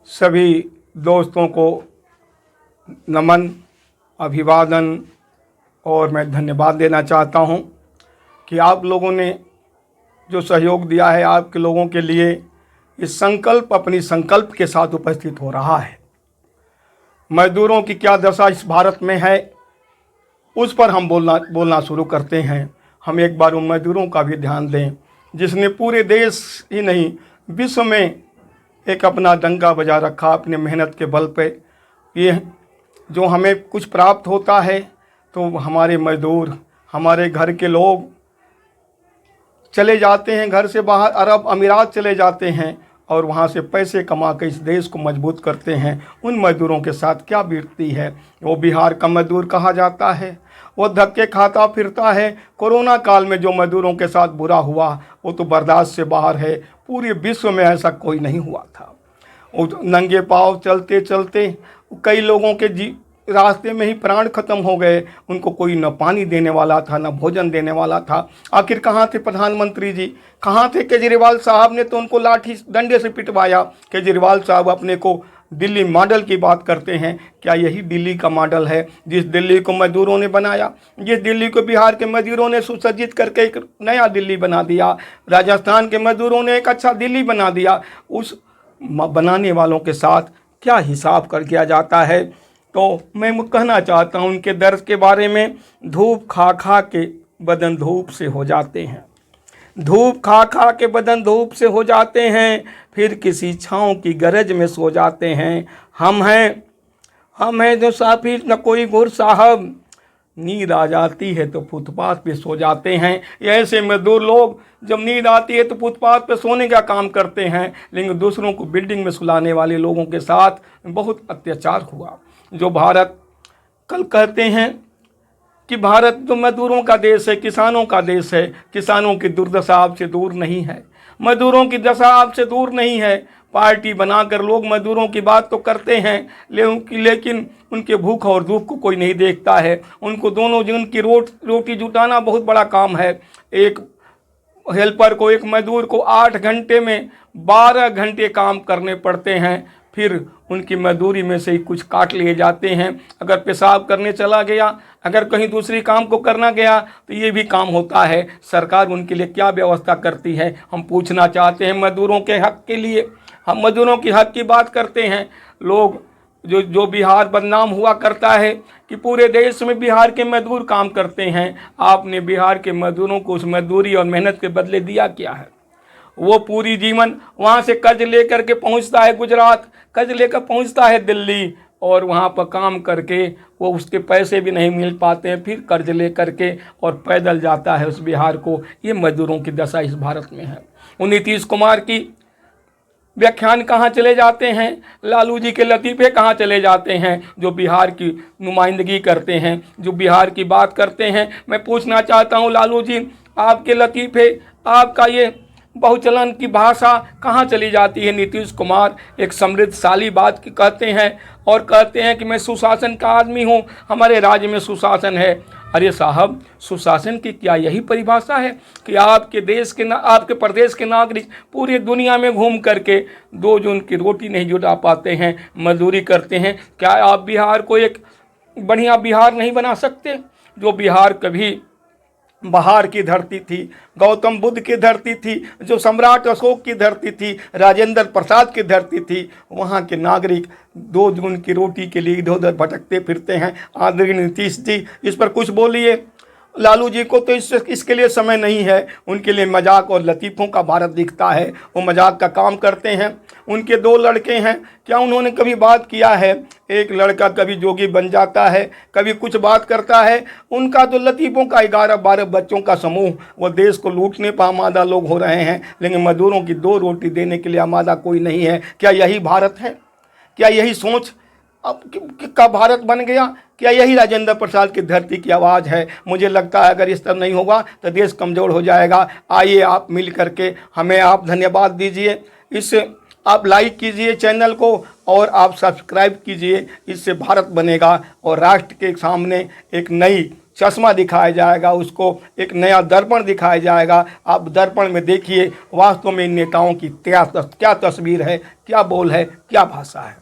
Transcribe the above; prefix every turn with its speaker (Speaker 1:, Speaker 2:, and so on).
Speaker 1: सभी दोस्तों को नमन, अभिवादन और मैं धन्यवाद देना चाहता हूं कि आप लोगों ने जो सहयोग दिया है, आपके लोगों के लिए इस संकल्प अपनी संकल्प के साथ उपस्थित हो रहा है। मजदूरों की क्या दशा इस भारत में है, उस पर हम बोलना शुरू करते हैं। हम एक बार उन मजदूरों का भी ध्यान दें जिसने पूरे देश ही नहीं विश्व में एक अपना डंका बजा रखा अपने मेहनत के बल पे। ये जो हमें कुछ प्राप्त होता है तो हमारे मजदूर, हमारे घर के लोग चले जाते हैं, घर से बाहर अरब अमीरात चले जाते हैं और वहाँ से पैसे कमा कर इस देश को मजबूत करते हैं। उन मजदूरों के साथ क्या बीतती है। वो बिहार का मजदूर कहा जाता है, वो धक्के खाता फिरता है। कोरोना काल में जो मजदूरों के साथ बुरा हुआ वो तो बर्दाश्त से बाहर है। पूरे विश्व में ऐसा कोई नहीं हुआ था। वो नंगे पाँव चलते चलते कई लोगों के रास्ते में ही प्राण खत्म हो गए। उनको कोई न पानी देने वाला था, न भोजन देने वाला था। आखिर कहाँ थे प्रधानमंत्री जी, कहाँ थे केजरीवाल साहब ने तो उनको लाठी डंडे से पिटवाया। केजरीवाल साहब अपने को दिल्ली मॉडल की बात करते हैं। क्या यही दिल्ली का मॉडल है जिस दिल्ली को मजदूरों ने बनाया, जिस दिल्ली को बिहार के मजदूरों ने सुसज्जित करके एक नया दिल्ली बना दिया, राजस्थान के मजदूरों ने एक अच्छा दिल्ली बना दिया। उस बनाने वालों के साथ क्या हिसाब कर किया जाता है। तो मैं कहना चाहता हूँ उनके दर्द के बारे में। धूप खा खा के बदन धूप से हो जाते हैं, धूप खा खा के बदन धूप से हो जाते हैं, फिर किसी छाँव की गरज में सो जाते हैं। हम हैं जो साफिर न कोई गुर साहब, नींद आ जाती है तो फुटपाथ पे सो जाते हैं। ऐसे मजदूर लोग जब नींद आती है तो फुटपाथ पे सोने का काम करते हैं, लेकिन दूसरों को बिल्डिंग में सुलाने वाले लोगों के साथ बहुत अत्याचार हुआ। जो भारत कल कहते हैं कि भारत तो मजदूरों का देश है, किसानों का देश है। किसानों की दुर्दशा आपसे दूर नहीं है, मजदूरों की दशा आपसे दूर नहीं है। पार्टी बनाकर लोग मजदूरों की बात तो करते हैं, लेकिन उनके भूख और दुख को कोई नहीं देखता है। उनको दोनों दिन की रोटी जुटाना बहुत बड़ा काम है। एक हेल्पर को, एक मजदूर को 8 घंटे में 12 घंटे काम करने पड़ते हैं। फिर उनकी मजदूरी में से ही कुछ काट लिए जाते हैं। अगर पेशाब करने चला गया, अगर कहीं दूसरी काम को करना गया तो ये भी काम होता है। सरकार उनके लिए क्या व्यवस्था करती है, हम पूछना चाहते हैं। मजदूरों के हक के लिए हम मजदूरों की हक की बात करते हैं। लोग जो बिहार बदनाम हुआ करता है कि पूरे देश में बिहार के मजदूर काम करते हैं। आपने बिहार के मजदूरों को उस मजदूरी और मेहनत के बदले दिया क्या है। वो पूरी जीवन वहाँ से कर्ज लेकर के पहुँचता है गुजरात, कर्ज लेकर पहुँचता है दिल्ली, और वहाँ पर काम करके वो उसके पैसे भी नहीं मिल पाते हैं। फिर कर्ज ले करके और पैदल जाता है उस बिहार को। ये मजदूरों की दशा इस भारत में है। नीतीश कुमार की व्याख्यान कहाँ चले जाते हैं, लालू जी के लतीफ़े कहाँ चले जाते हैं जो बिहार की नुमाइंदगी करते हैं, जो बिहार की बात करते हैं। मैं पूछना चाहता हूँ लालू जी, आपके लतीफ़े, आपका ये बहुचलन की भाषा कहाँ चली जाती है। नीतीश कुमार एक समृद्धशाली बात की कहते हैं और कहते हैं कि मैं सुशासन का आदमी हूँ, हमारे राज्य में सुशासन है। अरे साहब, सुशासन की क्या यही परिभाषा है कि आपके देश के आपके प्रदेश के नागरिक पूरी दुनिया में घूम करके 2 जून की रोटी नहीं जुटा पाते हैं, मजदूरी करते हैं। क्या आप बिहार को एक बढ़िया बिहार नहीं बना सकते। जो बिहार कभी बहार की धरती थी, गौतम बुद्ध की धरती थी, जो सम्राट अशोक की धरती थी, राजेंद्र प्रसाद की धरती थी, वहाँ के नागरिक 2 जून की रोटी के लिए इधर उधर भटकते फिरते हैं। आदरणीय नीतीश जी, इस पर कुछ बोलिए। लालू जी को तो इसके लिए समय नहीं है। उनके लिए मजाक और लतीफ़ों का भारत दिखता है, वो मजाक का काम करते हैं। उनके 2 लड़के हैं, क्या उन्होंने कभी बात किया है। एक लड़का कभी जोगी बन जाता है, कभी कुछ बात करता है। उनका तो लतीफ़ों का 11-12 बच्चों का समूह, वो देश को लूटने पर आमादा लोग हो रहे हैं, लेकिन मजदूरों की 2 रोटी देने के लिए आमादा कोई नहीं है। क्या यही भारत है? क्या यही सोच अब का भारत बन गया? क्या यही राजेंद्र प्रसाद की धरती की आवाज़ है? मुझे लगता है अगर इस तरह नहीं होगा तो देश कमज़ोर हो जाएगा। आइए आप मिल करके हमें आप धन्यवाद दीजिए, इससे आप लाइक कीजिए चैनल को और आप सब्सक्राइब कीजिए। इससे भारत बनेगा और राष्ट्र के सामने एक नई चश्मा दिखाया जाएगा, उसको एक नया दर्पण दिखाया जाएगा। आप दर्पण में देखिए वास्तव में इन नेताओं की क्या तस्वीर है, क्या बोल है, क्या भाषा है।